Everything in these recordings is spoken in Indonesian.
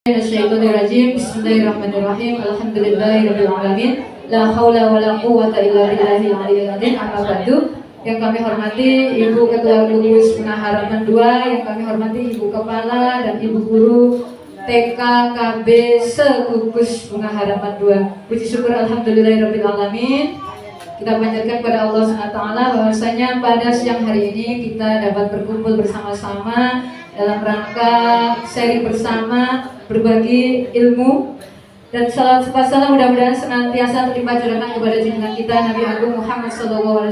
Bismillahirrahmanirrahim. Bismillahirrahmanirrahim. Alhamdulillahirabbil alamin. La haula wala quwwata illa billahil aliyyil azim. Amma ba'du. Yang kami hormati Ibu Ketua Gugus Bina Harapan 2, yang kami hormati Ibu Kepala dan Ibu Guru TK KB Segugus Bina Harapan 2. Puji syukur alhamdulillahirabbil alamin. Kita panjatkan kepada Allah SWT bahwasanya pada siang hari ini kita dapat berkumpul bersama-sama dalam rangka sharing bersama, berbagi ilmu, dan salam sepasalah mudah-mudahan senantiasa terlimpah curahkan kepada junjungan kita Nabi Agung Muhammad SAW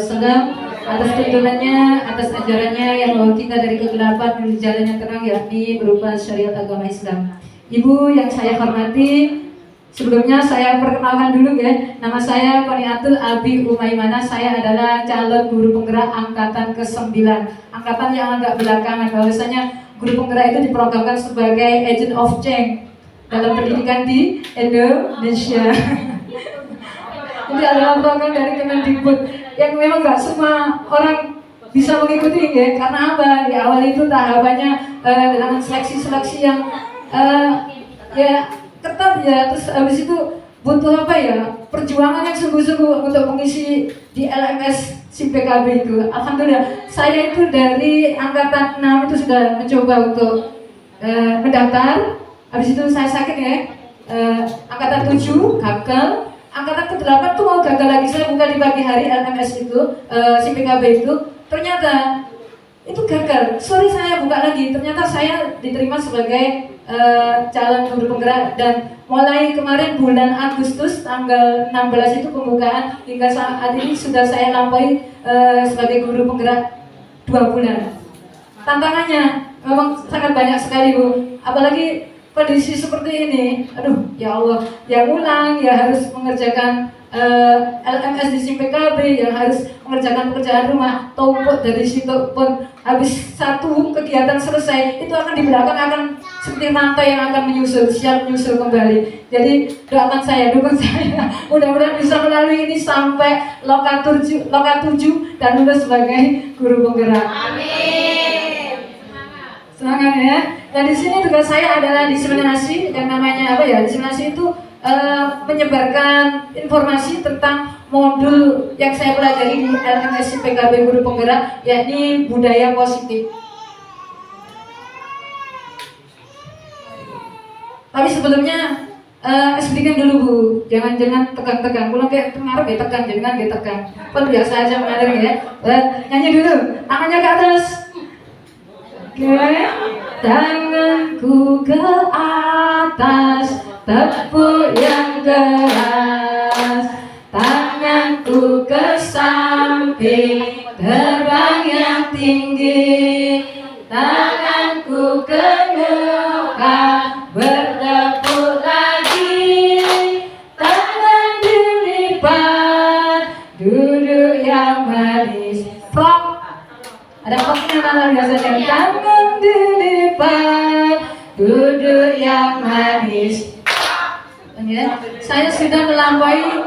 atas tuntunannya, atas ajarannya yang membawa kita dari kegelapan menuju jalan yang terang, yakni berupa syariat agama Islam. Ibu yang saya hormati, sebelumnya saya perkenalkan dulu ya. Nama saya Qaniatul Abi Umaymana. Saya adalah calon guru penggerak angkatan ke-9. Angkatan yang agak belakangan, bahwasanya guru penggerak itu diprogramkan sebagai agent of change dalam pendidikan di Indonesia. Ini adalah program dari Kemendikbud yang memang nggak semua orang bisa mengikuti ya. Karena apa? Di awal itu tahapannya dengan seleksi-seleksi yang ya ketat ya. Terus habis itu butuh apa ya? Perjuangan yang sungguh-sungguh untuk mengisi di LMS SIM PKB itu. Alhamdulillah, saya itu dari angkatan 6 itu sudah mencoba untuk mendaftar. Habis itu saya sakit ya. Angkatan 7 gagal. Angkatan ke-8 tuh mau gagal lagi. Saya buka di pagi hari LMS itu, SIM PKB itu. Ternyata itu gagal. Sorry, saya buka lagi. Ternyata saya diterima sebagai calon guru penggerak, dan mulai kemarin bulan Agustus tanggal 16 itu pembukaan, hingga saat ini sudah saya lampaui sebagai guru penggerak 2 bulan. Tantangannya memang sangat banyak sekali Bu, apalagi kondisi seperti ini. Aduh ya Allah, yang ulang, ya harus mengerjakan LMS di SIM PKB, yang harus mengerjakan pekerjaan rumah, tumpuk dari situ pun. Habis satu kegiatan selesai, itu akan di belakang akan seperti rantai yang akan menyusul, siap menyusul kembali. Jadi doakan saya, dukung saya, mudah-mudahan bisa melalui ini sampai loka 7 dan lulus sebagai guru penggerak. Amin. Semangat ya. Dan di sini tugas saya adalah diseminasi, yang namanya apa ya? Diseminasi itu menyebarkan informasi tentang modul yang saya pelajari di LMS PKB Guru Penggerak, yakni budaya positif. Tapi sebelumnya explikan dulu Bu, jangan tegang-tegang. Kalau kayak pengaruh ya tegang, jangan tegang. Kan biasa aja mengalir ya. Nyanyi dulu, tangannya ke atas. Oke, tanganku ke atas, tepuk yang keras, tanganku ke samping, terbang yang tinggi, tanganku ke muka, bertepuk lagi, tangan dilipat, duduk yang manis. Frog, ada frognya luar biasa. Tangan dilipat, duduk yang manis. Ya, saya sudah melampaui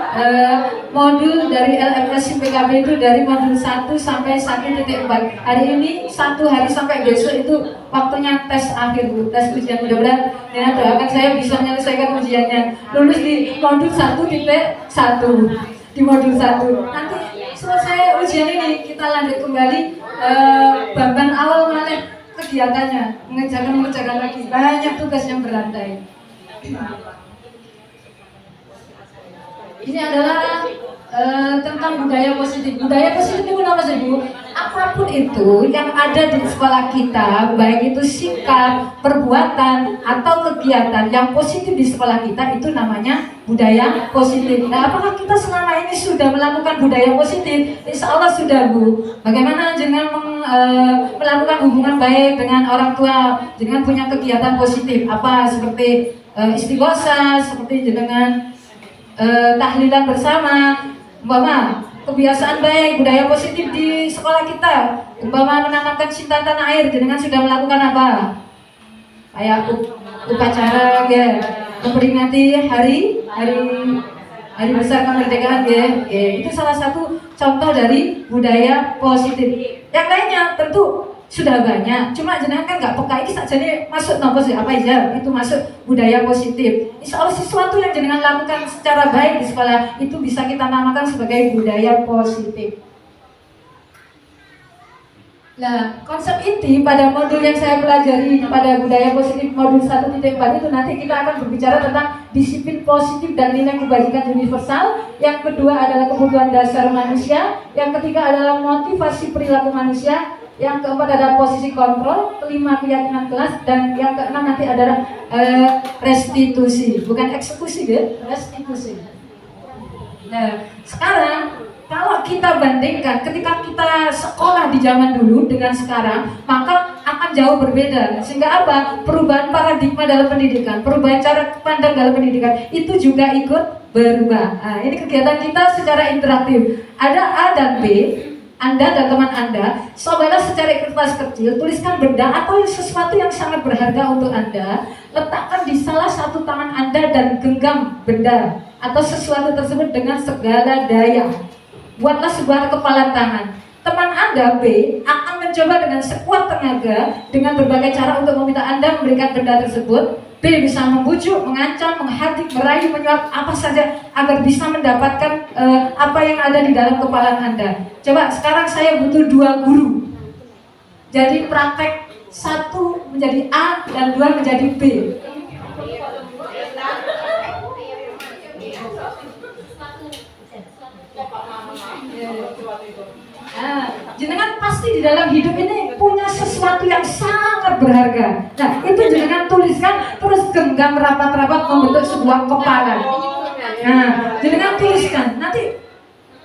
modul dari LMS PKB itu dari modul 1 sampai 1.4. Hari ini 1 hari sampai besok itu waktunya tes akhir Bu, tes ujian. Mudah-mudahan ya, doakan saya bisa menyelesaikan ujiannya, lulus di modul 1.1 di modul 1. Nanti selesai ujian ini kita lanjut kembali bahan awal malah kegiatannya, mengerjakan lagi, banyak tugas yang berantai. Ini adalah tentang budaya positif. Budaya positif itu apa sih Bu? Apapun itu yang ada di sekolah kita, baik itu sikap, perbuatan, atau kegiatan yang positif di sekolah kita, itu namanya budaya positif. Nah, apakah kita selama ini sudah melakukan budaya positif? Insya Allah sudah Bu. Bagaimana dengan melakukan hubungan baik dengan orang tua, dengan punya kegiatan positif? Apa seperti istighosah, seperti dengan tahlilan bersama, umpama kebiasaan baik, budaya positif di sekolah kita, umpama menanamkan cinta tanah air, dengan sudah melakukan apa? Kayak upacara ya, memperingati hari besar kemerdekaan ya, itu salah satu contoh dari budaya positif. Yang lainnya tentu sudah banyak, cuma jenengan kan nggak peka ini saja nih masuk nopo sih apa aja itu masuk budaya positif. Insya Allah sesuatu yang jenengan lakukan secara baik di sekolah itu bisa kita namakan sebagai budaya positif. Nah, konsep inti pada modul yang saya pelajari pada budaya positif modul 1.4 itu nanti kita akan berbicara tentang disiplin positif dan nilai kebajikan universal. Yang kedua adalah kebutuhan dasar manusia. Yang ketiga adalah motivasi perilaku manusia. Yang keempat adalah posisi kontrol. Kelima keyakinan kelas. Dan yang keenam nanti adalah restitusi, bukan eksekusi ya, restitusi. Nah, sekarang kalau kita bandingkan ketika kita sekolah di zaman dulu dengan sekarang, maka akan jauh berbeda. Sehingga apa? Perubahan paradigma dalam pendidikan, perubahan cara pandang dalam pendidikan itu juga ikut berubah. Nah, ini kegiatan kita secara interaktif. Ada A dan B. Anda dan teman Anda, cobalah secara kertas kecil, tuliskan benda atau sesuatu yang sangat berharga untuk Anda, letakkan di salah satu tangan Anda dan genggam benda atau sesuatu tersebut dengan segala daya. Buatlah sebuah kepalan tangan. Teman Anda B akan mencoba dengan sekuat tenaga dengan berbagai cara untuk meminta Anda memberikan benda tersebut. B bisa membujuk, mengancam, menghardik, merayu, menyuap apa saja agar bisa mendapatkan apa yang ada di dalam kepala Anda. Coba sekarang saya butuh 2 guru. Jadi praktek 1 menjadi A dan 2 menjadi B. Nah, jenengan pasti di dalam hidup ini punya sesuatu yang sangat berharga. Nah, itu jenengan tuliskan, terus genggam rapat-rapat membentuk sebuah kepala. Nah, jenengan tuliskan. Nanti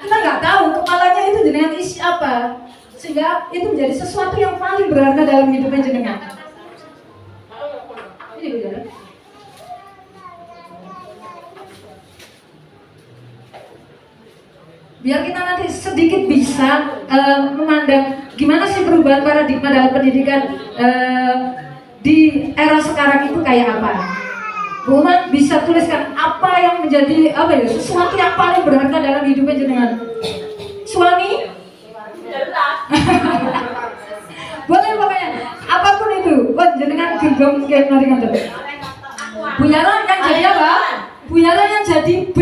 kita nggak tahu kepalanya itu jenengan isi apa, sehingga itu menjadi sesuatu yang paling berharga dalam hidupnya jenengan. Ini benar. Biar kita nanti sedikit bisa memandang gimana sih perubahan paradigma dalam pendidikan di era sekarang itu kayak apa. Bu Umat bisa tuliskan apa yang menjadi sesuatu yang paling berharga dalam hidupnya jenengan. Suami? Boleh pokoknya apapun itu. Buat jenengan genggam kayak naringan terus. Bu Yara yang jadi apa? Bu Yara yang jadi B.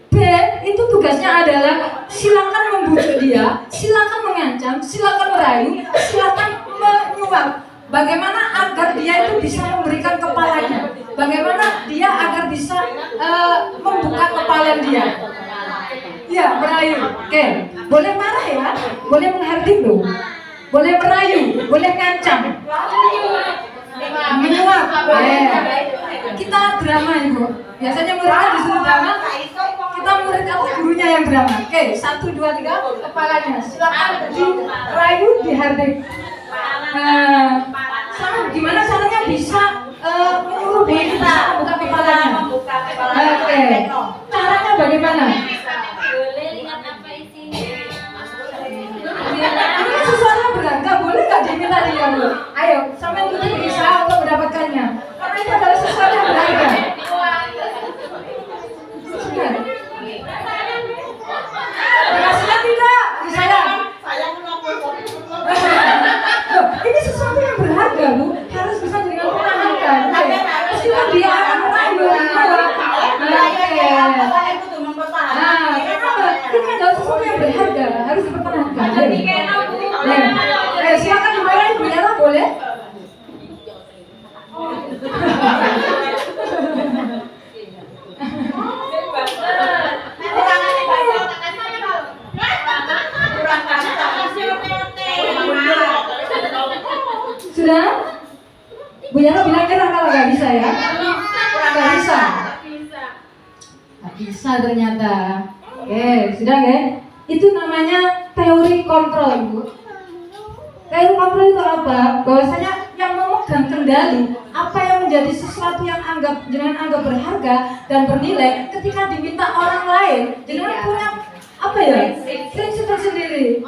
B itu tugasnya adalah silakan membujuk dia, silakan mengancam, silakan merayu, silakan menyuap. Bagaimana agar dia itu bisa memberikan kepalanya? Bagaimana dia agar bisa membuka kepala dia? Ya, merayu. Oke, boleh marah ya, boleh menghardik loh, boleh merayu, boleh ngancam, menyuap. Kita drama ibu. Biasanya muridnya disuruh drama. Kita murid apa gurunya yang drama. Oke, 1, 2, 3 kepalanya. Silakan dirayu, dihardik. Sama gimana caranya bisa menyuruh dia kita membuka kepalanya? Oke, caranya bagaimana? Boleh lihat apa isinya. Ini sesuatu yang berharga, boleh nggak diminta dia dulu? Ayo, sampai untuk berusaha untuk mendapatkannya. Karena itu adalah sesuatu yang berharga. Dikasihnya tidak, di saya. Ini sesuatu yang berharga, Bu. Harus bisa dengan pertahankan. Meskipun dia akan merayu, ini adalah sesuatu yang berharga, harus dipertahankan. Silakan dimarahin, Bu Yara, boleh? Sudah? Bu Yara bilang nyerah kalau nggak bisa ya? Nggak bisa. Nggak bisa ternyata. Oke, sudah ya? Itu namanya teori kontrol, Bu. Teori kontrol itu apa? Bahwasanya yang memegang kendali apa yang menjadi sesuatu yang jangan anggap berharga dan bernilai ketika diminta orang lain, jangan punya prinsip tersendiri.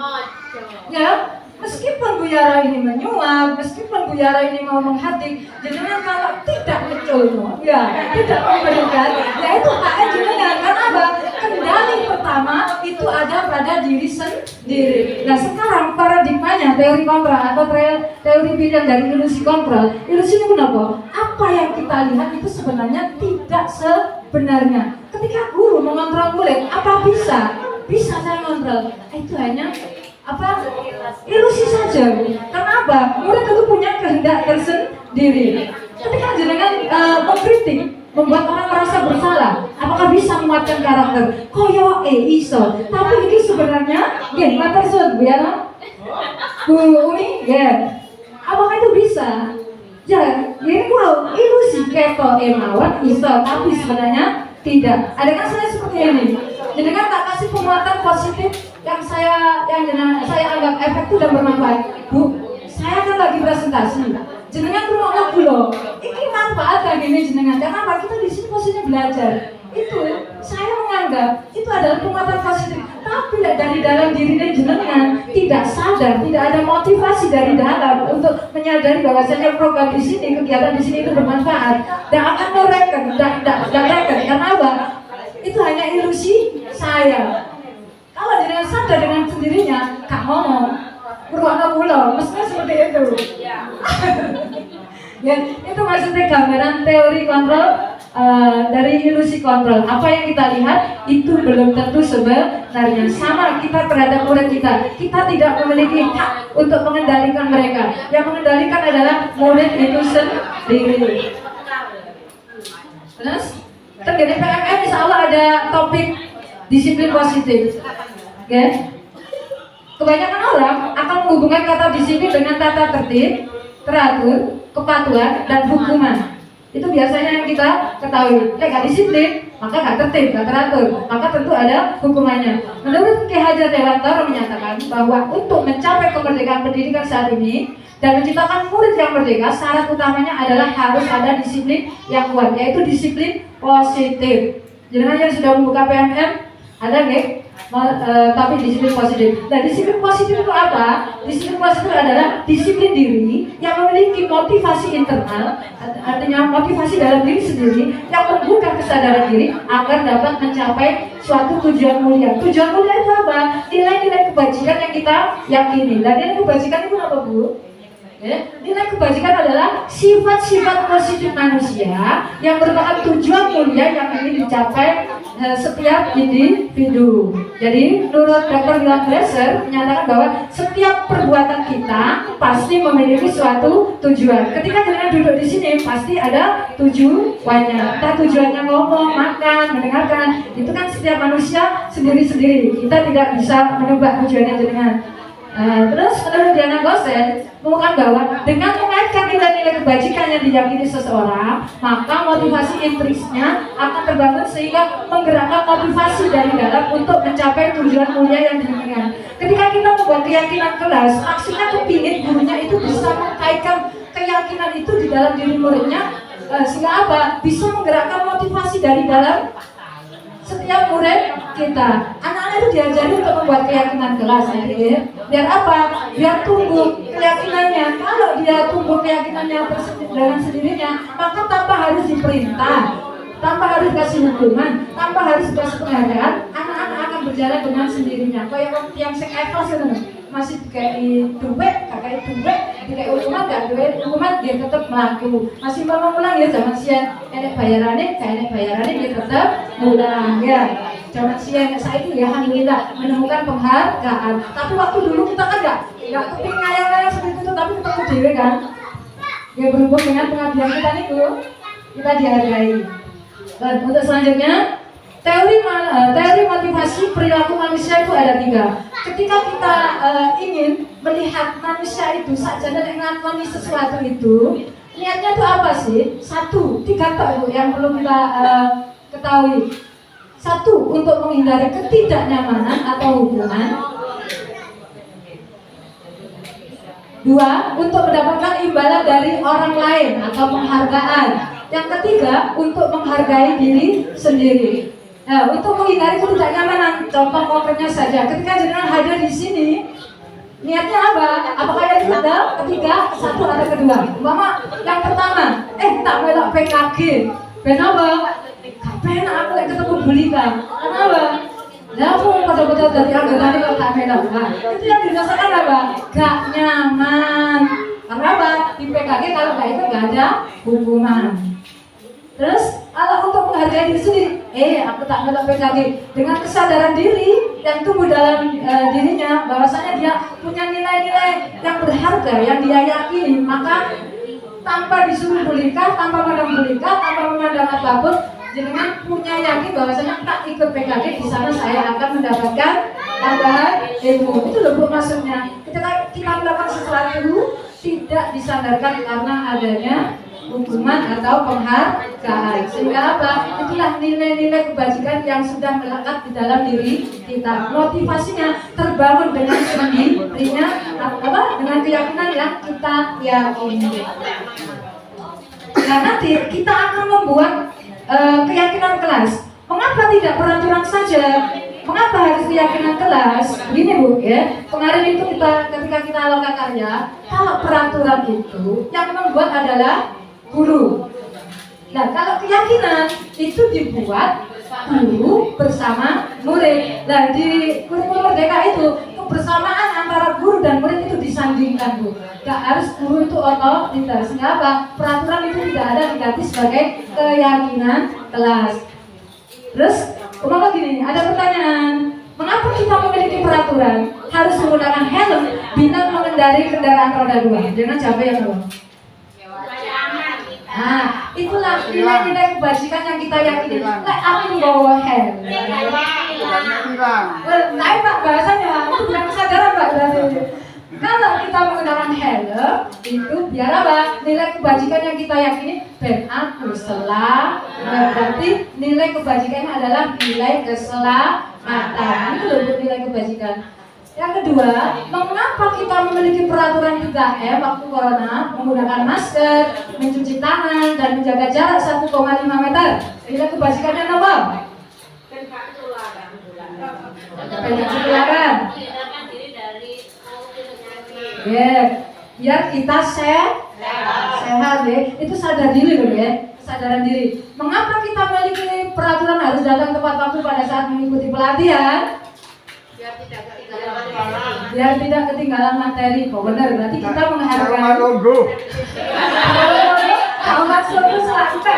Ya, meskipun Bu Yara ini menyuap, meskipun Bu Yara ini mau menghardik, jenengan kalau tidak mencoba, tidak memberikan, itu hak jenengan. Karena apa? Kendali pertama itu ada pada diri sendiri. Nah sekarang paradigma namanya teori kontrol atau teori pilihan dari ilusi kontrol. Ilusi itu kenapa? Apa yang kita lihat itu sebenarnya tidak sebenarnya. Ketika guru mengontrol murid, apa bisa? Bisa saya kontrol. Itu hanya apa? Ilusi saja. Kenapa? Murid itu punya kehendak tersendiri. Ketika jenengan mengkritik, membuat orang merasa bersalah, apakah bisa menguatkan karakter? Koyo iso, tapi ini sebenarnya mater sun, ya, Bu Umi, ya, apakah itu bisa? Ya, ini kurang ilusi keto mawon iso, tapi sebenarnya tidak. Ada kan saya seperti ini. Jadi kan tak kasih penguatan positif yang saya anggap efektif dan bermanfaat. Bu, saya kan lagi presentasi. Jenengan rumah kula. Ini manfaat kan ini jenengan. Karena kita di sini posisinya belajar. Itu saya menganggap itu adalah penguatan positif. Tapi dari dalam diri jenengan tidak sadar, tidak ada motivasi dari dalam untuk menyadari bahwasanya program di sini, kegiatan di sini itu bermanfaat. Dan akan mereken, karena apa? Itu hanya ilusi saya. Kalau jenengan sadar dengan sendirinya, Kak ngomong. Berwarna pulau, mestinya seperti itu. Ya, itu maksudnya gambaran teori kontrol dari ilusi kontrol. Apa yang kita lihat itu belum tentu sebenarnya. Sama kita terhadap murid kita. Kita tidak memiliki hak untuk mengendalikan mereka. Yang mengendalikan adalah murid itu sendiri. Terus, terjadi PMM insya Allah ada topik disiplin positif. Oke? Kebanyakan orang akan menghubungkan kata disiplin dengan tata tertib, teratur, kepatuhan, dan hukuman. Itu biasanya yang kita ketahui. Gak disiplin, maka gak tertib, gak teratur, maka tentu ada hukumannya. Menurut Ki Hajar Dewantara menyatakan bahwa untuk mencapai kemerdekaan pendidikan saat ini dan menciptakan murid yang merdeka, syarat utamanya adalah harus ada disiplin yang kuat, yaitu disiplin positif. Jangan yang sudah membuka PMM, ada nggak? Tapi disiplin positif. Nah, disiplin positif itu apa? Disiplin positif adalah disiplin diri yang memiliki motivasi internal, artinya motivasi dalam diri sendiri yang membuka kesadaran diri agar dapat mencapai suatu tujuan mulia. Tujuan mulia itu apa? Nilai-nilai kebajikan yang kita yakini. Dan nilai kebajikan itu apa, Bu? Ya, nilai kebajikan adalah sifat-sifat positif manusia yang merupakan tujuan mulia yang ingin dicapai setiap individu. Jadi menurut Dr. William Glasser menyatakan bahwa setiap perbuatan kita pasti memiliki suatu tujuan. Ketika kita duduk di sini pasti ada tujuannya. Entah tujuannya ngomong, makan, mendengarkan. Itu kan setiap manusia sendiri-sendiri. Kita tidak bisa menebak tujuannya dengan. Terus menurut Diana Gosen mengatakan bahwa dengan mengaitkan nilai-nilai kebajikan yang diyakini seseorang, maka motivasi intrinsiknya akan terbangun sehingga menggerakkan motivasi dari dalam untuk mencapai tujuan mulia yang diinginkan. Ketika kita membuat keyakinan kelas, maksudnya kepingin gurunya itu bisa mengkaitkan keyakinan itu di dalam diri muridnya, sehingga apa? Bisa menggerakkan motivasi dari dalam setiap murid kita. Anak-anak itu diajari untuk membuat keyakinan kelas, ya. Biar apa? Biar tumbuh keyakinannya. Kalau dia tumbuh keyakinannya dengan sendirinya, maka tanpa harus diperintah, tanpa harus kasih hukuman, tanpa harus kasih penghargaan, anak-anak akan berjalan dengan sendirinya. Kayak yang ikhlas itu masih kayak duit, kakak duit, kayak hukuman, gak duit hukuman dia tetap melaku. Masih mau ngulang ya zaman siang, enek bayarannya, kayak enek bayarannya dia tetap ngulang ya. Zaman siang saya itu ya alhamdulillah menemukan penghargaan. Tapi waktu dulu kita kan gak kepingin ngayal-ngayal seperti itu, tapi ketemu dewe kan. Ya berhubung dengan pengabdian kita itu, kita dihargai. Dan untuk selanjutnya, teori motivasi perilaku manusia itu ada 3. Ketika kita ingin melihat manusia itu saja dan mengakoni sesuatu itu, niatnya itu apa sih? 1, 3 tok yang perlu kita ketahui. 1, untuk menghindari ketidaknyamanan atau hubungan. 2, untuk mendapatkan imbalan dari orang lain atau penghargaan. Yang ketiga, untuk menghargai diri sendiri. Nah, untuk menghindari ketidaknyamanan, contoh konkretnya saja, ketika jenengan hadir di sini, niatnya apa? Apakah yang ketiga, 1 atau kedua? Umpama yang pertama, tak melok PKG, kenapa? Kapan aku ketemu Bulika? Kenapa? Lah aku pada-pada dari anggota ini kok tak melok. Nah, itu yang dirasakan apa? Gak nyaman. Karena apa? Di PKG kalau gak itu gak ada hukuman. Terus kalau untuk menghargai diri sendiri, aku tak melok PKG dengan kesadaran diri yang tumbuh dalam dirinya, bahwasanya dia punya nilai-nilai yang berharga yang dia yakini, maka tanpa disuruh bolehkah, tanpa memandang bolehkah, tanpa memandang apapun, jenengan punya yakin bahwasanya tak ikut PKG di sana saya akan mendapatkan tambahan ilmu. Itu loh Bu maksudnya. Ketika kita melakukan sesuatu tidak disandarkan karena adanya hukuman atau penghargaan. Sehingga apa? Itulah nilai-nilai kebajikan yang sudah melekat di dalam diri kita. Motivasinya terbangun dengan sendirinya, dengan keyakinan yang kita yakini. Nah, nanti kita akan membuat keyakinan kelas. Mengapa tidak peraturan saja? Mengapa harus keyakinan kelas? Begini Bu ya, kemarin itu ketika kita loka karya, kalau peraturan itu yang membuat adalah guru. Nah, kalau keyakinan itu dibuat guru bersama murid. Nah, di kurikulum merdeka itu kebersamaan antara guru dan murid itu disandingkan Bu. Gak harus guru itu otoritas. Sehingga apa? Peraturan itu tidak ada diganti sebagai keyakinan kelas. Terus, kenapa gini? Ada pertanyaan. Mengapa kita memiliki peraturan harus menggunakan helm bila mengendarai kendaraan roda 2? Jangan capek ya Bu. Nah, itulah nilai-nilai kebajikan yang kita yakini. Aku bawa helm. Nah, Pak bahasanya itu bukan kesadaran Pak berarti. Kalau kita menggunakan helm, itu biar apa? Nilai kebajikan yang kita yakini ben aku selamat. Berarti nilai kebajikannya adalah nilai keselamatan. Itu loh nilai kebajikan. Yang kedua, mengapa kita memiliki peraturan 3M waktu corona, menggunakan masker, mencuci tangan, dan menjaga jarak 1,5 meter? Nilai kebajikannya apa? Pencegahan. Ya, biar kita sehat ya. Itu sadar diri loh ya, kesadaran diri. Mengapa kita memiliki peraturan harus datang tepat waktu pada saat mengikuti pelatihan? Biar tidak ketinggalan materi. Kok benar? Berarti kita menghargai. Kalau maksud itu kita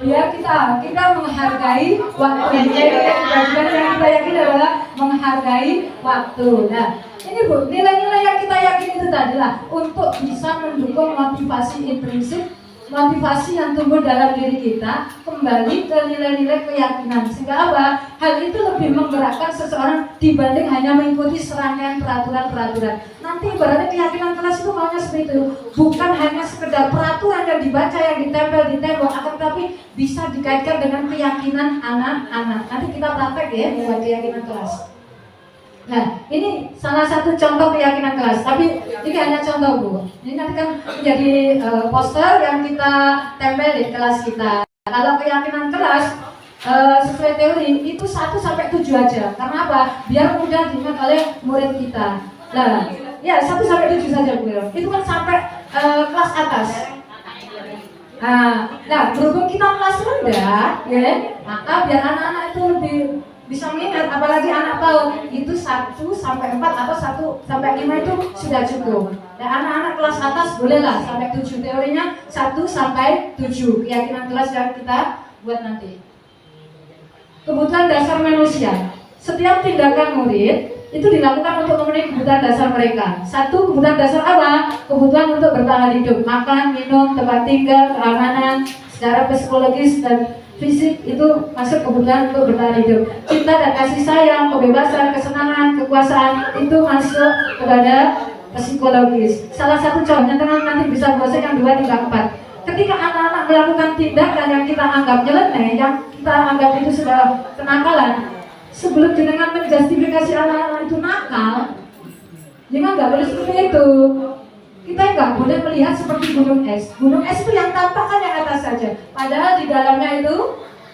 biar kita menghargai waktu. Kebajikan yang kita yakini adalah menghargai waktu. Nah, ini Bu, nilai-nilai yang kita yakini itu adalah untuk bisa mendukung motivasi intrinsik, motivasi yang tumbuh dalam diri kita kembali ke nilai-nilai keyakinan. Sehingga apa? Hal itu lebih menggerakkan seseorang dibanding hanya mengikuti serangkaian peraturan-peraturan. Nanti ibaratnya keyakinan kelas itu maunya seperti itu, bukan hanya sekedar peraturan yang dibaca, yang ditempel di tembok, akan tetapi bisa dikaitkan dengan keyakinan anak-anak. Nanti kita praktek ya buat keyakinan kelas. Nah, ini salah satu contoh keyakinan kelas, tapi ini hanya contoh Bu. Ini nanti kan menjadi poster yang kita tempel di kelas kita. Kalau keyakinan kelas sesuai teori itu 1 sampai 7 aja. Karena apa? Biar mudah diingat oleh murid kita. Nah, ya 1 sampai 7 saja Bu. Itu kan sampai kelas atas. Nah, berhubung kita kelas rendah, ya, maka biar anak-anak itu lebih bisa mengingat, apalagi anak PAUD itu 1 sampai 4 atau 1 sampai 5 itu sudah cukup. Dan anak-anak kelas atas bolehlah sampai 7. Teorinya 1 sampai 7 keyakinan kelas yang kita buat nanti. Kebutuhan dasar manusia. Setiap tindakan murid itu dilakukan untuk memenuhi kebutuhan dasar mereka. 1, kebutuhan dasar apa? Kebutuhan untuk bertahan hidup, makan, minum, tempat tinggal, keamanan, secara psikologis dan fisik itu masuk kebutuhan untuk bertahan hidup. Cinta dan kasih sayang, kebebasan, kesenangan, kekuasaan itu masuk kepada psikologis. Salah satu contohnya nanti bisa bahasa yang 2, 3, 4. Ketika anak-anak melakukan tindakan yang kita anggap nyeleneh, yang kita anggap itu sudah kenakalan, sebelum jenengan menjustifikasi anak-anak itu nakal, jangan nggak boleh seperti itu. Kita nggak boleh melihat seperti gunung es. Gunung es itu yang tampak kan yang atas saja, padahal di dalamnya itu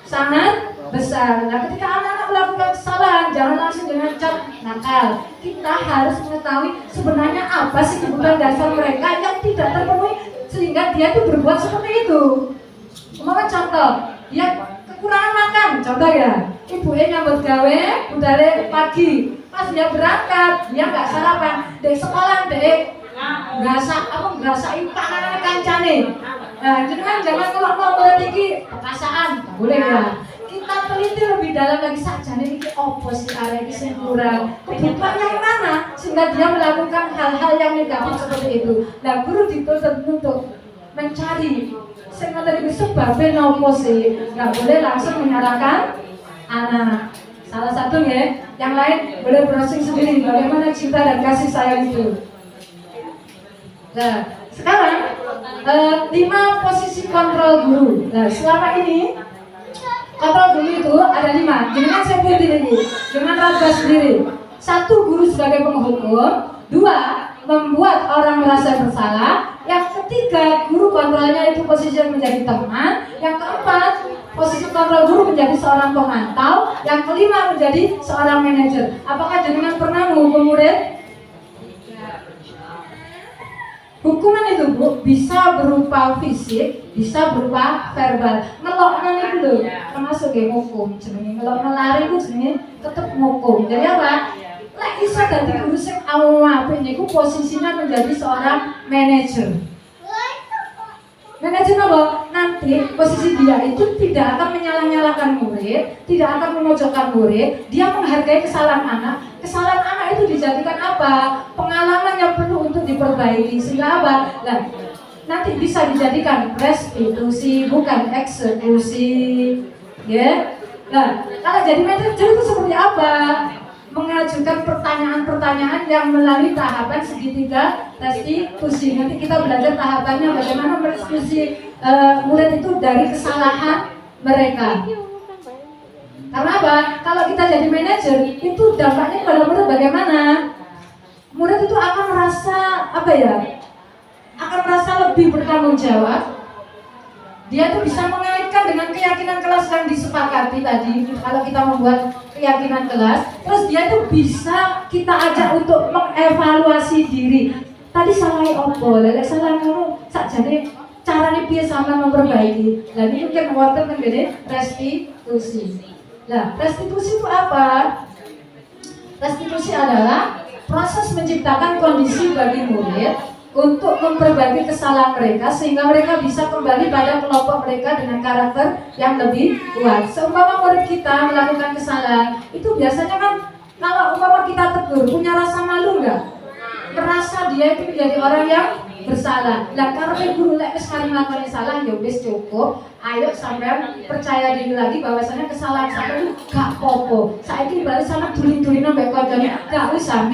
sangat besar. Nah, ketika anak-anak melakukan kesalahan, jangan langsung dengan cap nakal. Kita harus mengetahui sebenarnya apa sih kebutuhan dasar mereka yang tidak terpenuhi sehingga dia itu berbuat seperti itu. Contoh, dia kekurangan makan, contoh ya, ibunya nyambut gawe, budale pagi, pas dia berangkat, dia nggak sarapan, di sekolah dek ngerasain panganan kancane. Nah, jadi kan jangan kalau mau iki perasaan, boleh ya. Kita teliti lebih dalam lagi saja nih ini opo sih arek iki sing kurang. Kebutuhan yang mana sehingga dia melakukan hal-hal yang negatif seperti itu. Nah, guru dituntut untuk mencari sing ngoten iki sebabnya nopo sih. Enggak boleh langsung menyalahkan anak. Salah satu ya, yang lain boleh browsing sendiri bagaimana cinta dan kasih sayang itu. Nah, sekarang 5 posisi kontrol guru. Nah, selama ini kontrol guru itu ada 5. Jangan saya pilih ini, jangan raga sendiri. 1, guru sebagai penghukum. 2, membuat orang merasa bersalah. Yang ketiga, guru kontrolnya itu posisi menjadi teman. Yang keempat, posisi kontrol guru menjadi seorang pemantau. Yang kelima, menjadi seorang manajer. Apakah jenengan pernah menghukum murid? Hukuman itu Bu, bisa berupa fisik, bisa berupa verbal. Ngelokno itu lho, termasuk ya hukum. Jenenge ngelokno lari itu jenenge tetep hukum. Jadi apa? Lek iso dadi guru sing apik niku posisinya menjadi seorang manajer. Manajer apa? Nanti posisi dia itu tidak akan menyalah-nyalahkan murid, tidak akan memojokkan murid, dia menghargai kesalahan anak. Kesalahan anak itu dijadikan apa? Pengalaman yang perlu untuk diperbaiki. Sehingga apa? Nah, nanti bisa dijadikan restitusi, bukan eksekusi. Ya. Nah, kalau jadi manajer itu seperti apa? Mengajukan pertanyaan-pertanyaan yang melalui tahapan segitiga restitusi. Nanti kita belajar tahapannya bagaimana merestitusi murid itu dari kesalahan mereka. Karena apa? Kalau kita jadi manajer, itu dampaknya pada murid bagaimana? Murid itu akan merasa apa ya? Akan merasa lebih bertanggung jawab. Dia tuh bisa mengaitkan dengan keyakinan kelas yang disepakati tadi. Kalau kita membuat keyakinan kelas, terus dia tuh bisa kita ajak untuk mengevaluasi diri. Tadi salah opo, lek salah ngono sakjane carane piye sama memperbaiki. Lah ini mungkin wonten teng restitusi. Nah, restitusi itu apa? Restitusi adalah proses menciptakan kondisi bagi murid untuk memperbaiki kesalahan mereka sehingga mereka bisa kembali pada kelompok mereka dengan karakter yang lebih kuat. Seumpama murid kita melakukan kesalahan, itu biasanya kan kalau umpama kita tegur, punya rasa malu nggak? Merasa dia itu menjadi orang yang bersalah. Lah karena guru lek sekali melakukan salah ya wis cukup. Ayo sampean percaya diri lagi bahwasanya kesalahan sampean itu gak popo. Saiki bali sama duri-duri nambah kancane gak usah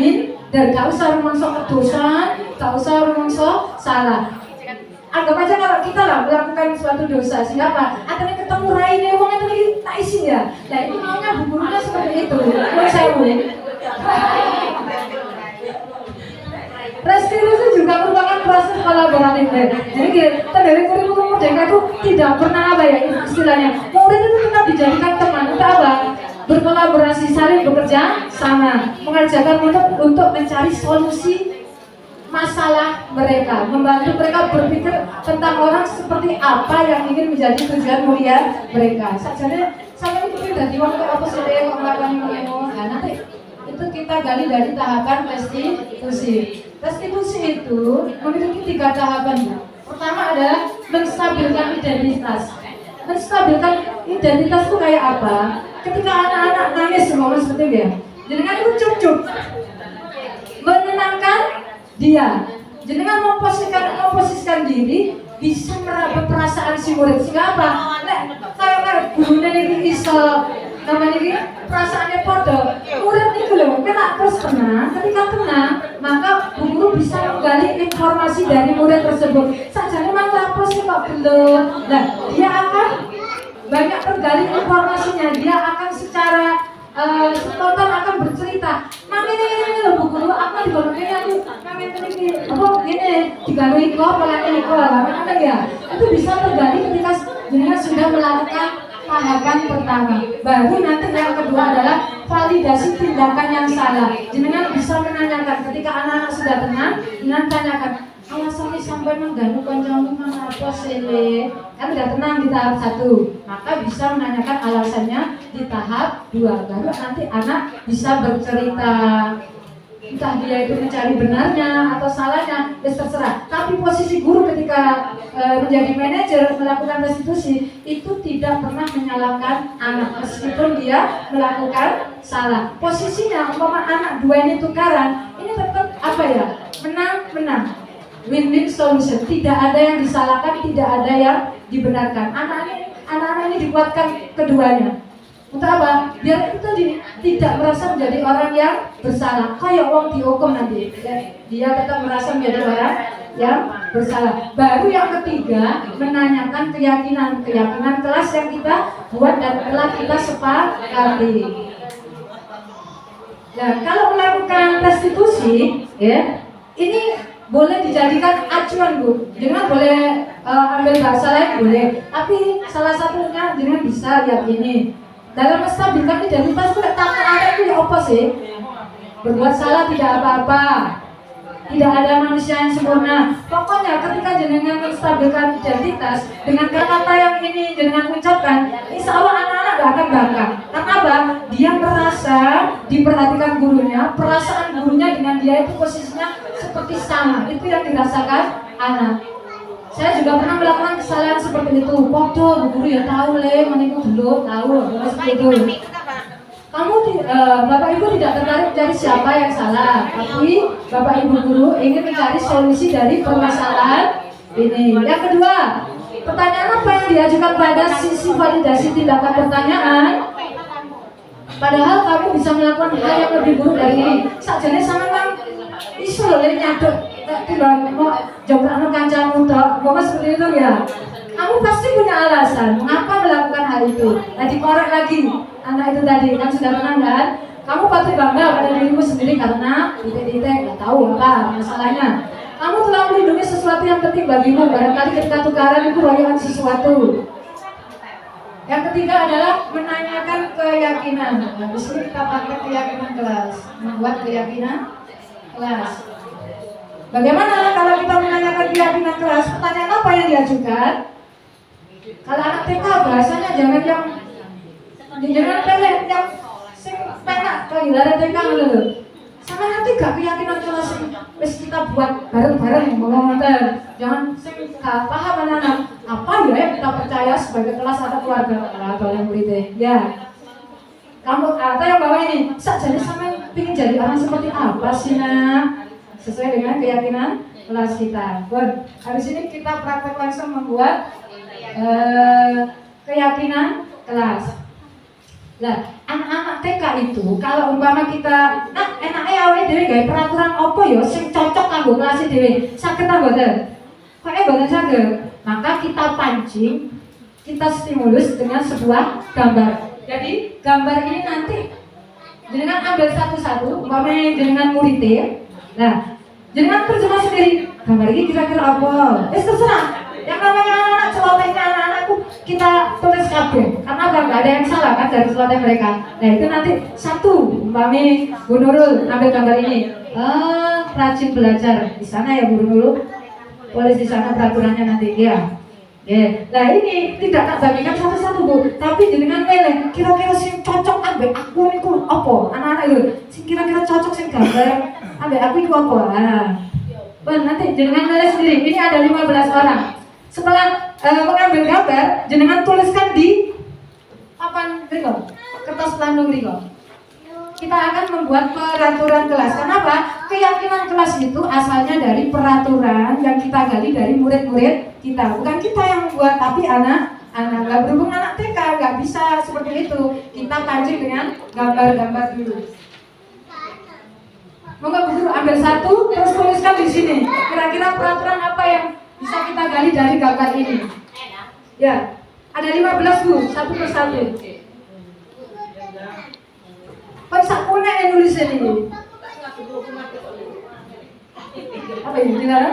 dan gak usah rumangsa kedosan, gak usah rumangsa salah. Anggap aja kalau kita lah melakukan suatu dosa, siapa? Akhirnya ketemu raine wong itu tak isin ya. Nah itu maunya bu gurunya seperti itu. Kok saya restitusi juga merupakan proses kolaboratif. Jadi dari kurikulum merdeka itu tidak pernah apa ya istilahnya murid itu tetap dijadikan teman, itu apa? Berkolaborasi, saling bekerja sama, mengajarkan murid untuk mencari solusi masalah mereka, membantu mereka berpikir tentang orang seperti apa yang ingin menjadi tujuan mulia mereka. Sajane sampai itu dari waktu apa sih yang melakukan ini? Nah nanti itu kita gali dari tahapan restitusi. Restitusi itu memiliki 3 tahapan. Pertama adalah menstabilkan identitas. Menstabilkan identitas itu kayak apa? Ketika anak-anak nangis semua seperti itu ya, jenengan itu cukup menenangkan dia. Jenengan memposisikan diri bisa meraba perasaan si murid. Sehingga apa? Kayak gurunya ini iso namanya ini perasaannya podo. Murid itu loh, kena terus tenang. Ketika tenang, maka guru bisa menggali informasi dari murid tersebut. Sajane memang apa sih kok belum? Nah, dia akan banyak tergali informasinya. Dia akan secara spontan akan bercerita. Mami ini loh bu guru, aku di bawah ini aku kami ini apa ini digali kok, pola ini kok, apa ya? Itu bisa tergali ketika jenengan sudah melakukan tahapan pertama. Baru nanti yang kedua adalah validasi tindakan yang salah. Jenengan bisa menanyakan ketika anak-anak sudah tenang, dengan tanyakan alasannya sampai mengganggu kancamu apa sele, kan udah tenang di tahap 1, maka bisa menanyakan alasannya di tahap 2, baru nanti anak bisa bercerita, entah dia itu mencari benarnya atau salahnya, terserah. Tapi posisi guru ketika menjadi manajer melakukan restitusi itu tidak pernah menyalahkan anak meskipun dia melakukan salah. Posisinya umpama anak dua ini tukaran, ini tetap apa ya, menang-menang, win-win solution. Tidak ada yang disalahkan, tidak ada yang dibenarkan. Anak-anak ini dikuatkan keduanya. Untuk apa? Biar itu tadi tidak merasa menjadi orang yang bersalah. Kayak orang dihukum nanti, dia tetap merasa menjadi orang yang bersalah. Baru yang ketiga, menanyakan keyakinan kelas yang kita buat dan telah kita sepakati. Nah, kalau melakukan restitusi, ya, ini boleh dijadikan acuan, Bu. Jangan boleh ambil bahasa lain boleh, tapi salah satunya jangan bisa lihat ini. Dalam menstabilkan identitas itu takut ada itu ya apa sih? Berbuat salah tidak apa-apa. Tidak ada manusia yang sempurna. Pokoknya ketika jenengan menstabilkan identitas dengan kata-kata yang ini jenengan ucapkan, insya Allah anak-anak gak akan bangga. Karena apa? Dia merasa diperhatikan gurunya, perasaan gurunya dengan dia itu posisinya seperti sama. Itu yang dirasakan anak. Saya juga pernah melakukan kesalahan seperti itu. Podo, guru ya tahu le, maniku belum tahu, seperti itu. Kamu, bapak ibu tidak tertarik mencari siapa yang salah, tapi bapak ibu guru ingin mencari solusi dari permasalahan ini. Yang kedua, pertanyaan apa yang diajukan pada sisi validasi tindakan pertanyaan? Padahal kamu bisa melakukan hal yang lebih buruk dari ini. Sakjane sama kan iso le nyaduk tiba mau jawab kancamu tok, bapak seperti itu ya. Kamu pasti punya alasan mengapa melakukan hal itu. Nah, dikorek lagi anak itu tadi kan sudah menang kan. Kamu pasti bangga pada dirimu sendiri karena titik-titik nggak tahu apa masalahnya. Kamu telah melindungi sesuatu yang penting bagimu. Barangkali ketika tukaran itu royokan sesuatu. Yang ketiga adalah menanyakan keyakinan. Nah, di sini kita pakai keyakinan kelas, membuat keyakinan kelas. Bagaimana kalau kita menanyakan keyakinan kelas? Pertanyaan apa yang diajukan? Kalau anak TK bahasanya jangan pelek yang sing penak pelajaran TK dulu. Sama nanti gak keyakinan kelas wis kita buat bareng-bareng ngomong jangan sing gak paham anak-anak. Apa ya yang kita percaya sebagai kelas atau keluarga atau yang muridnya? Ya. Kamu atau yang bawah ini, jadi sama ingin jadi orang seperti apa sih nak? Sesuai dengan keyakinan kelas kita. Bon, habis ini kita praktek langsung membuat keyakinan kelas. Nah, anak-anak TK itu kalau umpama kita enaknya awalnya dhewe gawe peraturan apa ya sing cocok kanggo kelas dhewe. Saged ta mboten? Kok mboten saged. Maka kita pancing, kita stimulus dengan sebuah gambar. Jadi, gambar ini nanti jenengan ambil satu-satu, umpamanya jenengan muridnya. Nah, jangan terjemah sendiri. Gambar ini kira-kira apa? Terserah. Yang namanya anak-anak celotehnya anak-anakku kita tulis kabeh. Karena nggak ada yang salah kan dari celoteh mereka. Nah itu nanti satu, Mami Bu Nurul ambil gambar ini. Rajin belajar di sana ya Bu Nurul. Tulis di sana peraturannya nanti ya. Nah ini tidak tak bagikan satu-satu Bu, tapi jenengan milih kira-kira sing cocok ambek aku niku apa? Anak-anak itu sing kira-kira cocok sing gambar ambek aku itu apa? Nah, nanti jenengan milih sendiri. Ini ada 15 orang. Setelah mengambil gambar, jenengan tuliskan di papan riko, kertas pelandung riko. Kita akan membuat peraturan kelas. Kenapa? Keyakinan kelas itu asalnya dari peraturan yang kita gali dari murid-murid kita. Bukan kita yang membuat, tapi anak-anak. Nggak berhubung anak TK, nggak bisa seperti itu. Kita pancing dengan gambar-gambar dulu. Monggo Bu Guru ambil satu, terus tuliskan di sini. Kira-kira peraturan apa yang bisa kita gali dari gambar ini? Ya, ada 15 Bu, satu persatu. Kok sakuna yang nulis ini? Apa ini? Gimana?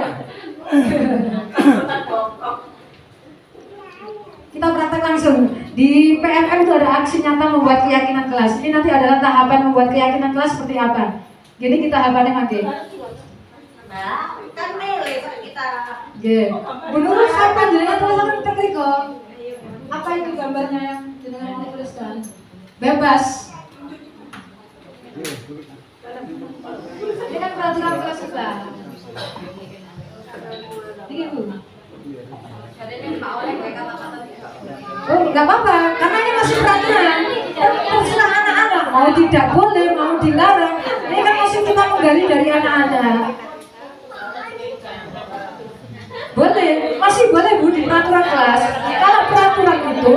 Kita praktek langsung. Di PMM itu ada aksi nyata membuat keyakinan kelas. Ini nanti adalah tahapan membuat keyakinan kelas seperti apa. Jadi kita hafalnya nanti. Nah, kan milih Oke. Bu Nurul apa jenengan tulisan teks kok? Apa itu gambarnya yang jenengan mau tuliskan? Bebas. Ini kan peraturan kelas kita. Ini Bu. Oh, nggak apa-apa, karena ini masih peraturan. Terserah anak-anak, mau tidak boleh, mau dilarang. Ini kan masih kita menggali dari anak-anak. Boleh, masih boleh Bu di peraturan kelas. Kalau peraturan itu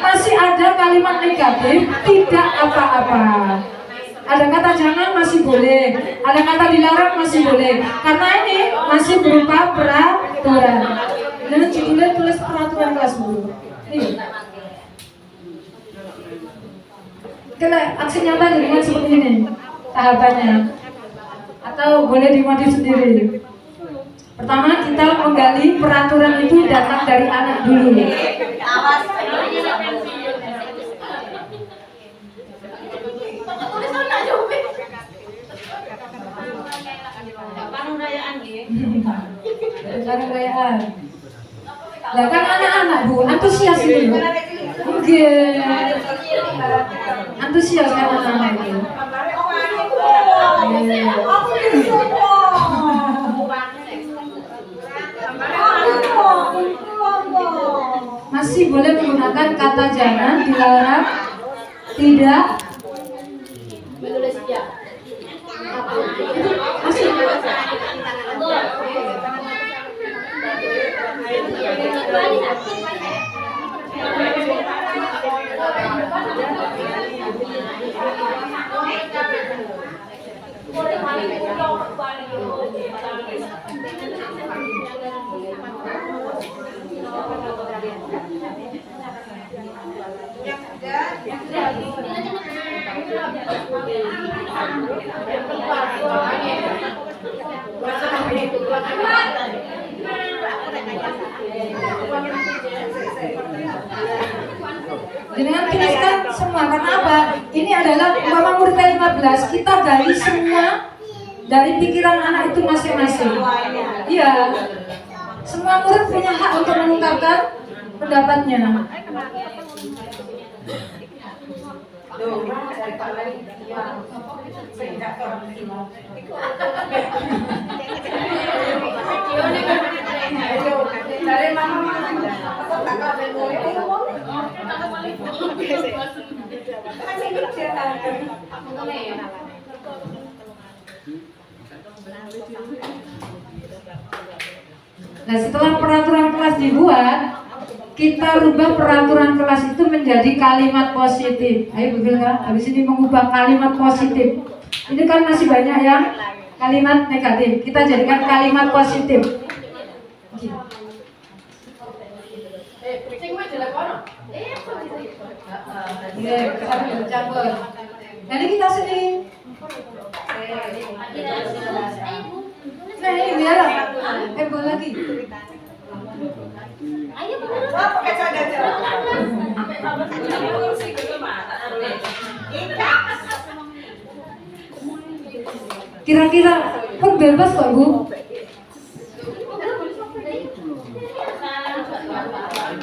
masih ada kalimat negatif, tidak apa-apa. Ada kata jangan masih boleh, ada kata dilarang masih boleh. Karena ini masih berupa peraturan. Dan judulnya tulis peraturan kelas Bu. Ini. Kena aksi nyata dengan seperti ini tahapannya. Atau boleh dimodif sendiri. Pertama kita menggali peraturan itu datang dari anak dulu. Rayaan. Lah kan anak-anak Bu, antusias itu. Mungkin antusias kan anak-anak itu. Masih boleh menggunakan kata jangan, dilarang, tidak. Masih. Dengan tuliskan semua, karena apa? Ini adalah umpama murid 15, kita gali semua dari pikiran anak itu masing-masing. Iya, semua murid punya hak untuk mengungkapkan pendapatnya. Nah, setelah peraturan kelas dibuat, kita rubah peraturan kelas itu menjadi kalimat positif. Ayo Bu Vilka, habis ini mengubah kalimat positif. Ini kan masih banyak yang kalimat negatif. Kita jadikan kalimat positif. Jadi kita sini. Nah ini biar boleh lagi. Ayo Kira-kira kok bebas kok Bu?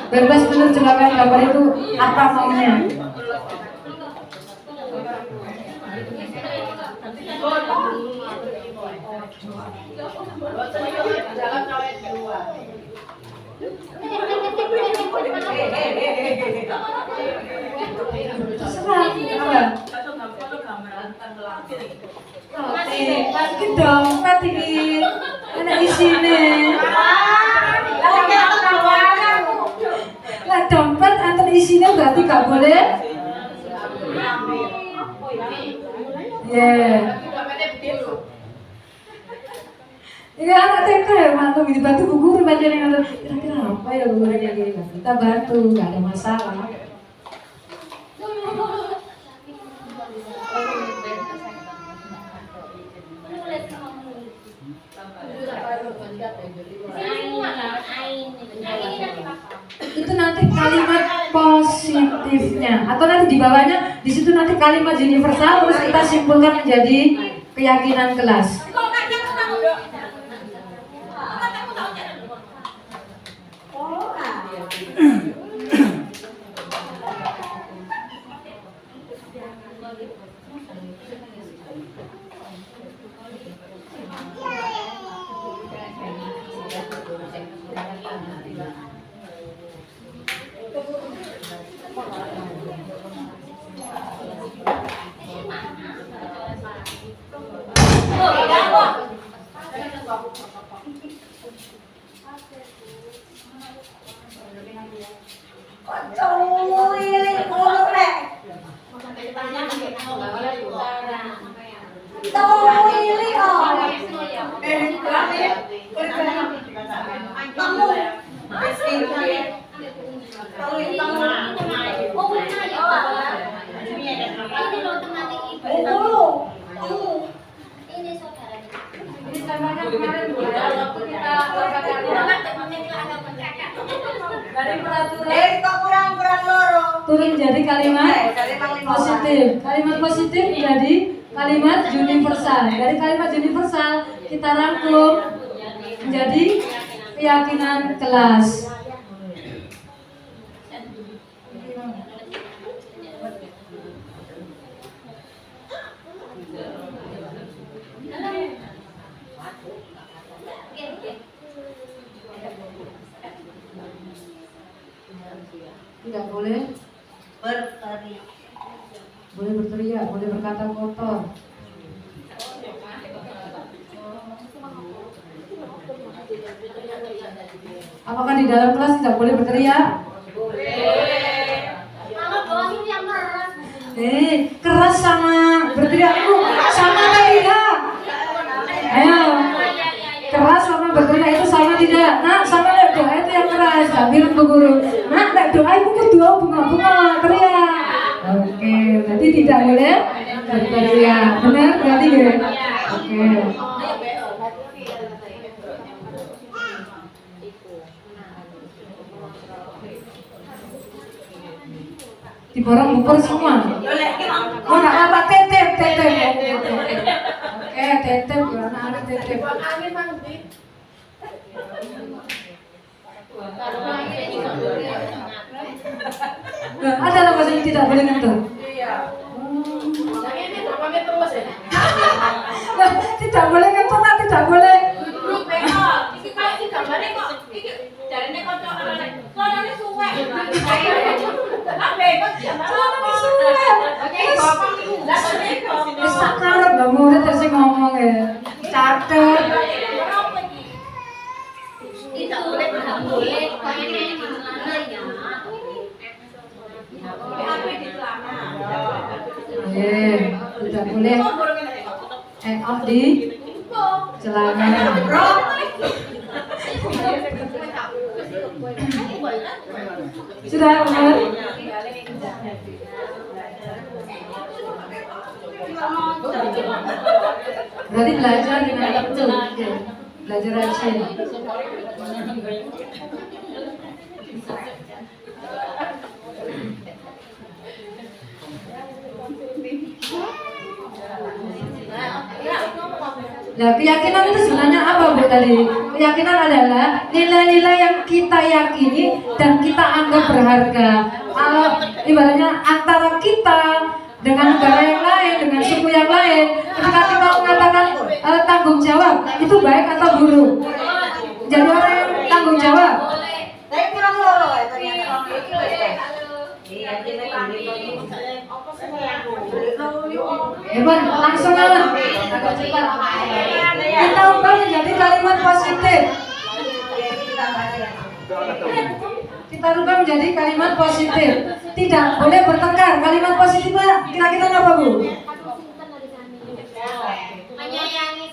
Bebas menerjemahkan gambar itu apa maunya. Terserah, apa? Masukin dompet ini, ada isinya. Lah dompet antar isinya berarti gak boleh. Ini anak TK ya, mantu dibantu Bu Guru baca yang ada. Kira-kira apa ya Bu Guru kayak gini? Kita bantu, nggak ada masalah. Itu nanti kalimat positifnya, atau nanti di bawahnya di situ nanti kalimat universal terus kita simpulkan menjadi keyakinan kelas. Ini loh teman ibu. Ini saudara. Ini temanya kemarin Bu ya, waktu kita dari peraturan turun jadi kalimat positif. Kalimat positif menjadi kalimat universal. Dari kalimat universal kita rangkum menjadi keyakinan kelas. Tidak boleh berteriak. Boleh berteriak, boleh berkata kotor. Apakah di dalam kelas tidak boleh berteriak? Mama bawahnya yang keras. Keras sama berteriak Bu, sama atau tidak? Ayo. Keras sama berteriak itu sama tidak? Nah, sama lek doa itu yang keras. Gak bilang Bu Guru. Nah, lek doa itu kedua bunga-bunga teriak. Oke, berarti tidak boleh berteriak. Benar berarti ya? Oke. Diborong bubur semua. Oh, nggak apa, tetep. Oke, tetep, anak tetep. Ada lah bahasa yang tidak boleh nyentuh. Tidak boleh nyentuh, tidak boleh. Sekarang nggak murid terus ngomong ya, catet. Tidak boleh. Tidak boleh. Off di celana. Sudah Umar? Berarti belajar dengan betul, belajar rajin. Nah, keyakinan itu sebenarnya apa Bu tadi? Keyakinan adalah nilai-nilai yang kita yakini dan kita anggap berharga. Ibaratnya antara kita dengan negara yang lain, dengan suku yang lain, ketika kita mengatakan tanggung jawab, itu baik atau buruk? Jadi orang yang tanggung jawab. Hebat, langsung jalan. Kita ubah menjadi kalimat positif. Kita ubah menjadi kalimat positif. Tidak boleh bertengkar. Kalimat positifnya kira-kira apa Bu? Menyayangi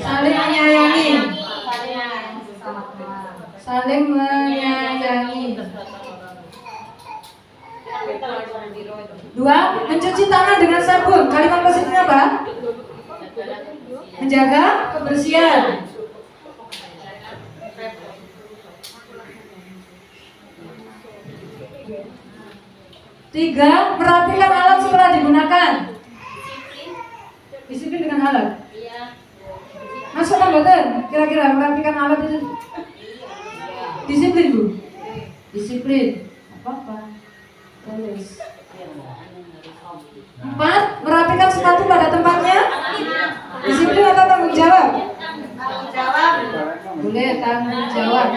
Saling menyayangi. Saling menyayangi. 2. Mencuci tangan dengan sabun. Kalimat positifnya apa? Menjaga kebersihan. 3. Merapikan alat setelah digunakan. Disiplin dengan alat. Masuk kan betul? Kira-kira merapikan alat itu disiplin Bu? Disiplin. Apa-apa. Terus. 4. Merapikan sepatu pada tempatnya. Disiplin atau tanggung jawab? Tanggung jawab. Boleh tanggung jawab.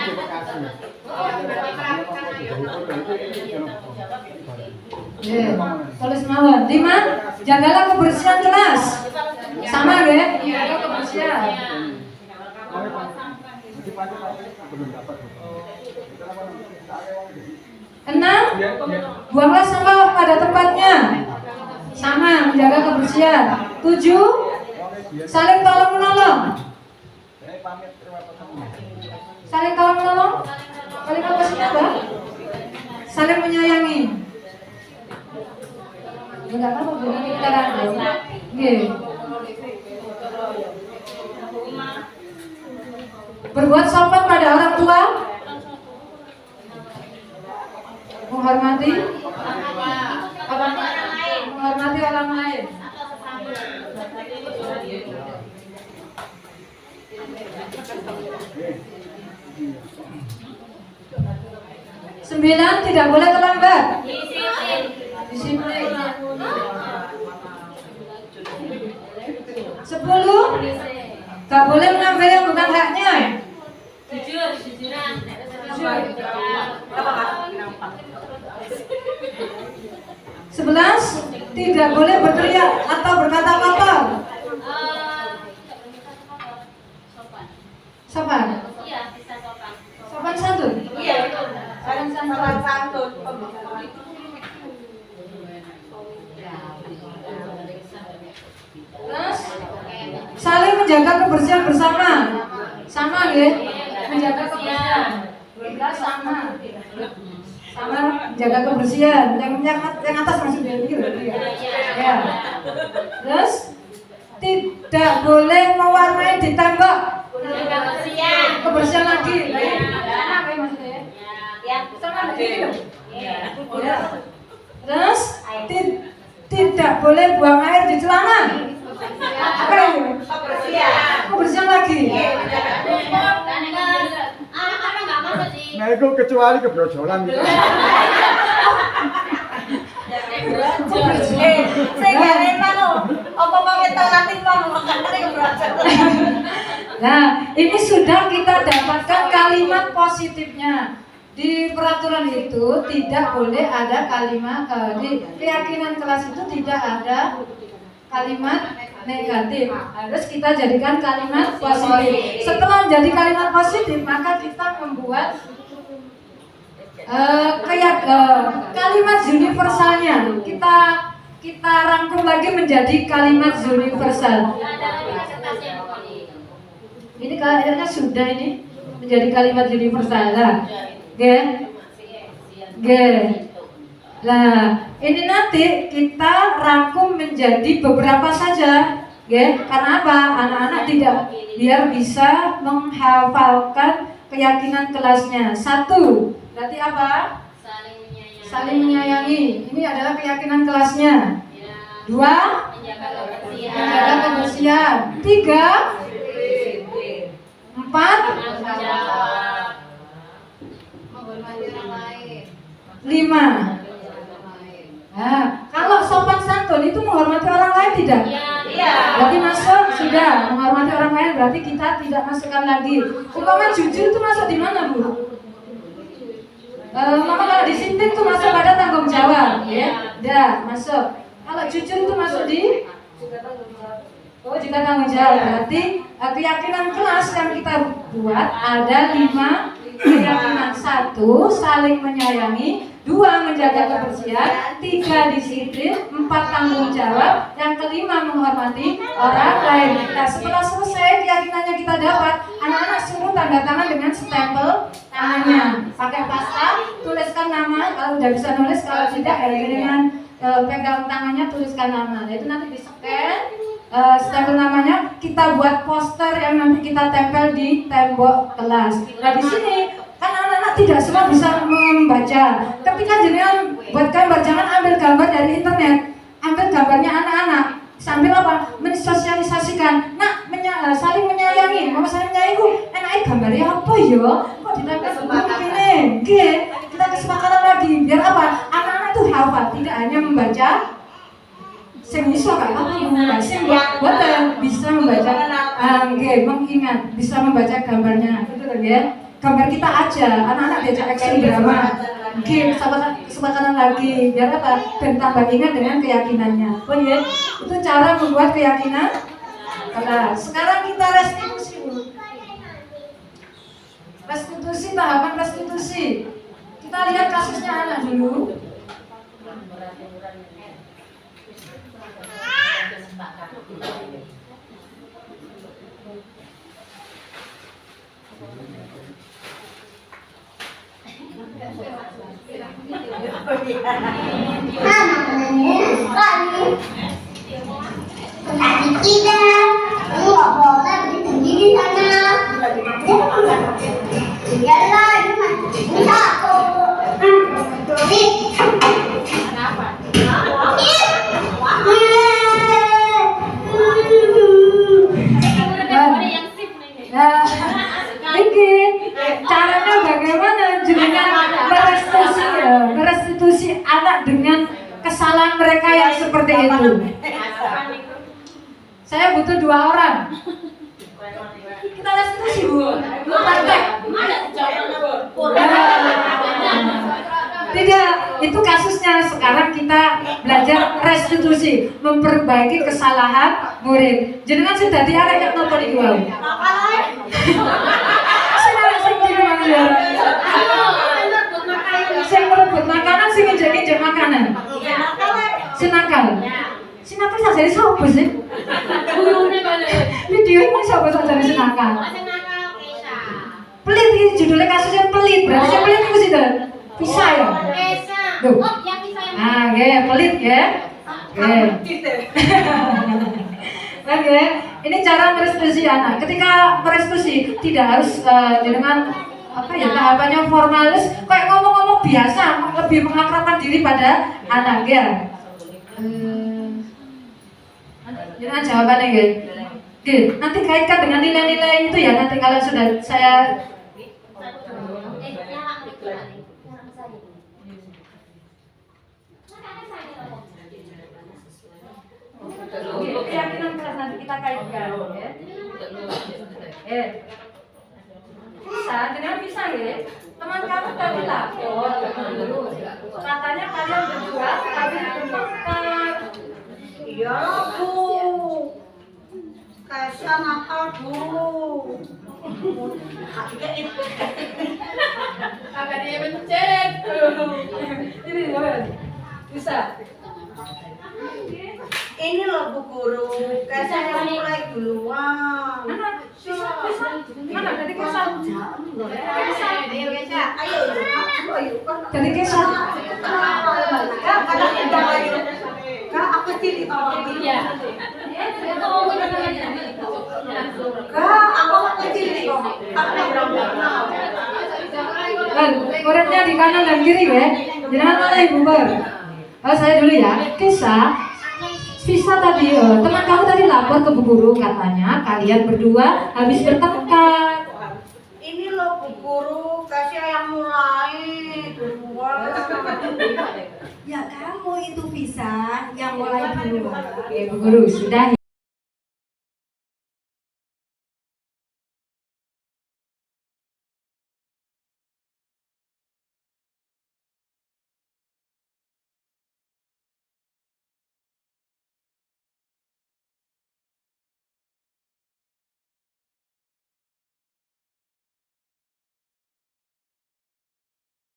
Tulis mawon. 5. Jagalah kebersihan kelas. Sama ya? Jaga kebersihan. 6. Buanglah sampah pada tempatnya. sama menjaga kebersihan. 7, saling tolong menolong. Saling tolong menolong. Kalimat pastinya apa? Saling menyayangi. Enggak apa-apa, nanti kita rangkum. Nggih. Berbuat sopan pada orang tua. Menghormati apa? Menghormati orang lain. Sembilan, tidak boleh terlambat. Disiplin. 10, gak boleh mengambil yang bukan haknya. Jujur. 11, tidak boleh berteriak atau berkata kotor. Sopan. Iya, bisa sopan. Sopan santun. Iya, betul. Sopan santun. Terus saling menjaga kebersihan bersama. Sama ya, menjaga kebersihan. 12 sama. Sama menjaga kebersihan. Yang atas masih ya. Terus tidak boleh mewarnai di tembok. Kebersihan lagi. Sama kayak maksudnya ya. Sama begitu. Ya. Terus tidak boleh buang air di celana. Apa ini? Kebersihan lagi. Nah itu kecuali kebrojolan gitu. Nah, ini sudah kita dapatkan kalimat positifnya. Di peraturan itu tidak boleh ada kalimat di keyakinan kelas itu tidak ada kalimat negatif. Harus kita jadikan kalimat positif. Setelah menjadi kalimat positif, maka kita membuat kalimat universalnya. Kita rangkum lagi menjadi kalimat universal. Ini kayaknya sudah ini menjadi kalimat universal lah. Nah, ini nanti kita rangkum menjadi beberapa saja, karena apa? Anak-anak tidak biar bisa menghafalkan keyakinan kelasnya. 1, berarti apa? Saling menyayangi. Ini adalah keyakinan kelasnya. 2, menjaga kebersihan. 3, 4, 5. Nah, kalau sopan santun itu menghormati orang lain tidak? Iya. Berarti masuk sudah menghormati orang lain, berarti kita tidak masukkan lagi. Umpama jujur itu masuk di mana, Bu? Mama kalau disiplin itu masuk pada tanggung jawab, ya? Dah, masuk. Kalau jujur itu masuk di juga tanggung jawab. Berarti keyakinan kelas yang kita buat ada 5 keyakinan. 1, saling menyayangi. 2, menjaga kebersihan. 3, disiplin. 4, tanggung jawab. Yang kelima, menghormati orang lain. Nah, setelah selesai keyakinannya kita dapat, anak-anak suruh tanda tangan dengan stempel tangannya. Pakai pasta, tuliskan nama. Kalau udah bisa nulis, kalau tidak ya dengan pegang tangannya tuliskan nama. Nah, itu nanti di scan. Stempel namanya, kita buat poster yang nanti kita tempel di tembok kelas. Nah, di sini kan anak-anak tidak semua bisa membaca. Ketika jenengan buat gambar, jangan ambil gambar dari internet, ambil gambarnya anak-anak sambil apa? Mensosialisasikan. Nah, saling menyayangi. Mama saling menyayangi. Enaknya gambarnya apa ya? Kok ditempel begini? Kita kesepakatan lagi. Biar apa? Anak-anak itu hafal, tidak hanya membaca. Sing iso gak apa membaca, bisa membaca, mengingat, bisa membaca gambarnya, betul ya? Gambar kita aja, anak-anak diajak action drama, kesepakatan lagi, biar apa? Dan tambah ingat dengan keyakinannya, oh ya? Itu cara membuat keyakinan. Nah, sekarang kita restitusi dulu. Restitusi, tahapan restitusi. Kita lihat kasusnya anak dulu. Kita nggak boleh berdiri di sana. Iyalah, ini satu. Kenapa? Ada yang sip nih. Nah, ini caranya bagaimana jenengan merestitusi anak dengan kesalahan mereka yang seperti itu. Saya butuh 2 orang. Kita restitusi, Bu. Praktek. Tidak, itu kasusnya. Sekarang kita belajar restitusi, memperbaiki kesalahan murid. Jenengan sudah diarek yang nonton iki wae. Sing merebut makanan, sing nginjek-injek makanan. Sinakal. Sinakal saja sapa sih? Gurune balik. Video ini sapa saja sinakal. Masih nakal Keisha. Pelit ini judulnya kasusnya pelit. Berarti saya pelit itu sih dan bisa ya. Keisha. Duh. Oh, yang bisa yang. Ah, pelit ya. Oke, ini cara merestitusi anak. Ketika merestitusi tidak harus dengan apa ya tahapannya formalis, kayak ngomong-ngomong biasa, lebih mengakrabkan diri pada anak ya. Jangan jawabannya ya. Oke, nanti kaitkan dengan nilai-nilai itu ya. Nanti kalau sudah saya keyakinan keras nanti kita kaitkan ya. Bisa, jangan bisa ya. Teman kamu tadi lapor katanya kalian berdua habis bertengkar. Iya, Bu. Kesha nakal, Bu. Agak dia mencet. Ini bisa. Ini loh Bu Guru, Kesha yang mulai duluan. Mana tadi kesal? Ayo. Tadi kesal. Kak, aku cilik. Iya. Kak, aku cilik. Kan, koretnya di kanan dan kiri ya. Jangan mana ibu ber. Oh, saya dulu ya. Visa tadi, teman kamu tadi lapor ke Bu Guru katanya kalian berdua habis bertengkar. Ini loh Bu Guru, Kesha yang mulai duluan. Ya kamu itu bisa yang mulai dulu. Oke, Bu Guru sudah.